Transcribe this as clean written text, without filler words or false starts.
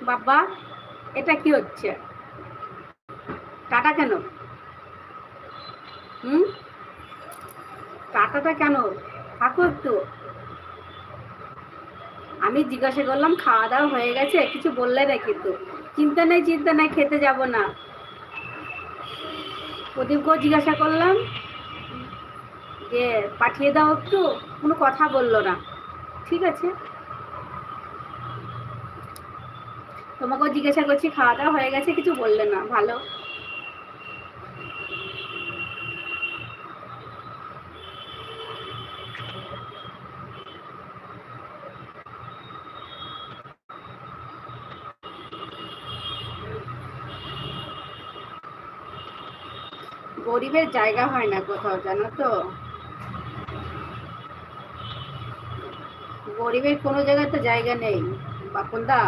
বাবা এটা কি হচ্ছে? টাটা কেন? টাটাটা কেন? থাকো একটু। আমি জিজ্ঞাসা করলাম খাওয়া দাওয়া হয়ে গেছে, কিছু বললে না কিন্তু। চিন্তা নাই খেতে যাব না। প্রদীপকেও জিজ্ঞাসা করলাম যে পাঠিয়ে দাও একটু, কোনো কথা বললো না। ঠিক আছে, তোমাকেও জিজ্ঞাসা করছি খাওয়া দাওয়া হয়ে গেছে, কিছু বললে না, ভালো। গরিবের জায়গা হয় না কোথাও, জানো তো। গরিবের কোনো জায়গায় তো জায়গা নেই বাপনদা।